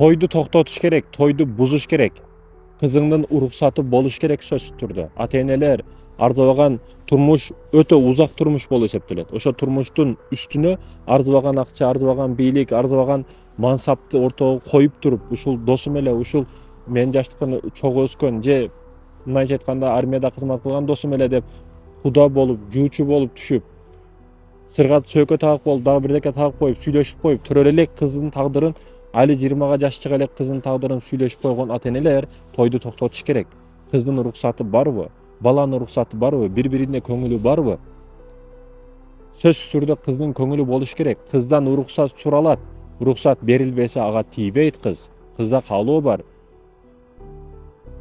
Toydu toktotуш керек, toydu buzуш керек. Kızыңдын уруксаты болуш керек сөзсүз түрдө. Ата-энелер арзыбаган турмуш өтө узак турмуш болуп эсептелет. Ошо турмуштун үстүнө арзыбаган акча, арзыбаган бийлик, арзыбаган мансапты ортого коюп туруп, ушул досум эле, ушул менин жаштыктан чогуу өскөн же мындайча айтканда армияда кызмат кылган досум эле деп куда болуп, жуучу болуп түшүп, сырга сөйкө тагып болуп, дагы бирдеке тагып коюп, сүйлөшүп коюп, төрөлө элек кыздын тагдырын, али 20-га жаш чыга элек кыздын тагдырын сүйлөшүп койгон ата-энелер тойду токтотуш керек. Кыздын уруксаты барбы? Баланын уруксаты барбы? Бири-бирине көңүлү барбы? Сөзсүз түрдө кыздын көңүлү болуш керек. Кыздан уруксат суралат. Уруксат берилбесе ага тийбейт кыз. Кызда каалоо бар.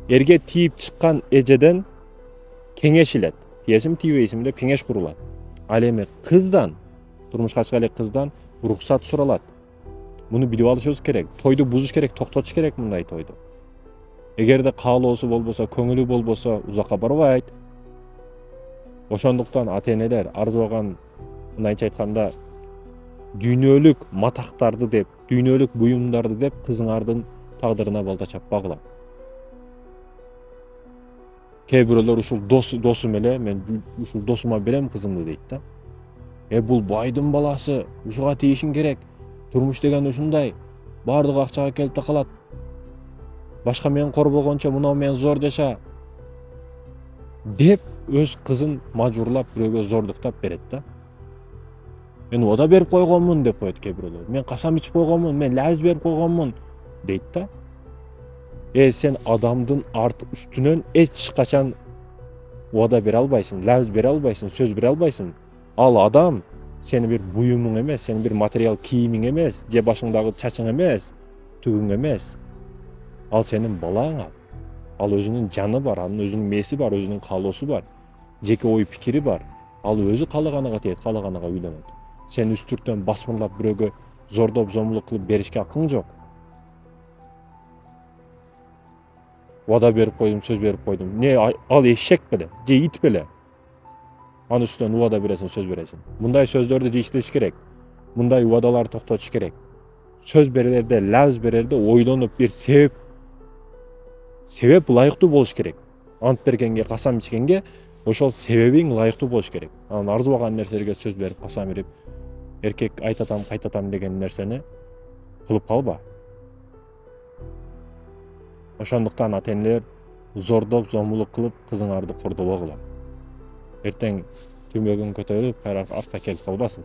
Эрге тийип чыккан эжеден кеңешилет. Тиесим тийбейсиң деп кеңеш курулат. Ал эми кыздан, турмушка чыга элек кыздан уруксат суралат. Муну билип алышыбыз керек. Тойду бузуш керек, токтотуш керек мындай тойду. Эгерде каалоосу болбосо, көңүлү болбосо, узакка барбайт. Ошондуктан ата-энелер арзыбаган, мындайча айтканда, дүйнөлүк матактарды деп, дүйнөлүк буюмдарды деп кызыңардын тагдырына балта чаппагыла. Кээ бирөөлөр ушул досум эле, мен ушул досума берем кызымды дейт да. Бул байдын баласы, ушуга тийишиң керек. Турмуш деген ушундай, баардыгы акчага келип такалат. Башка менен корбогончо мынау менен зор жаша деп өз кызын мажбурлап бирөөгө зордуктап берет да. Мен ода берип койгонмун деп коет кээ бирөөлөр. Мен касам ичип койгонмун, мен лабыз берип койгонмун дейт да. Сен адамдын үстүнөн эч качан ода бере албайсың, лабыз бере албайсың, сөз бере албайсың. Ал адам сени бир буюмуң эмес, сени бир материал кийимиң эмес, же башыңдагы чачың эмес, түгүң эмес. Ал сенин балаң ал. Ал өзүнүн жаны бар, анын өзүнүн мээси бар, өзүнүн каалоосу бар, жеке ой пикири бар. Ал өзү каалаганага тиет, каалаганага үйлөнөт. Сен үстүртөн басмырлап бирөөгө зордоп, зомбулук кылып беришке акың жок. Вада берип койдум, сөз берип койдум. Не ал эшек беле, же ит беле? Анын үстүнөн убада бересиң, сөз бересиң. Мындай сөздөрдү иштеш керек. Мындай убадаларды токтотуш керек. Сөз берерде, лабыз берерде ойлонуп бир себеп ылайыктуу болуш керек. Ант бергенге, касам ичкенге ошол себебиң ылайыктуу болуш керек. Анан арзыбаган нерселерге сөз берип, касам берип, эркек айтатам, кайтатам деген нерсени кылып калба. Ошондуктан ата-энелер зордоп, зомбулук кылып кызыңарды кордобогула. Эртең түмөгүң көтөрүлүп, кайра артка келип калбасын.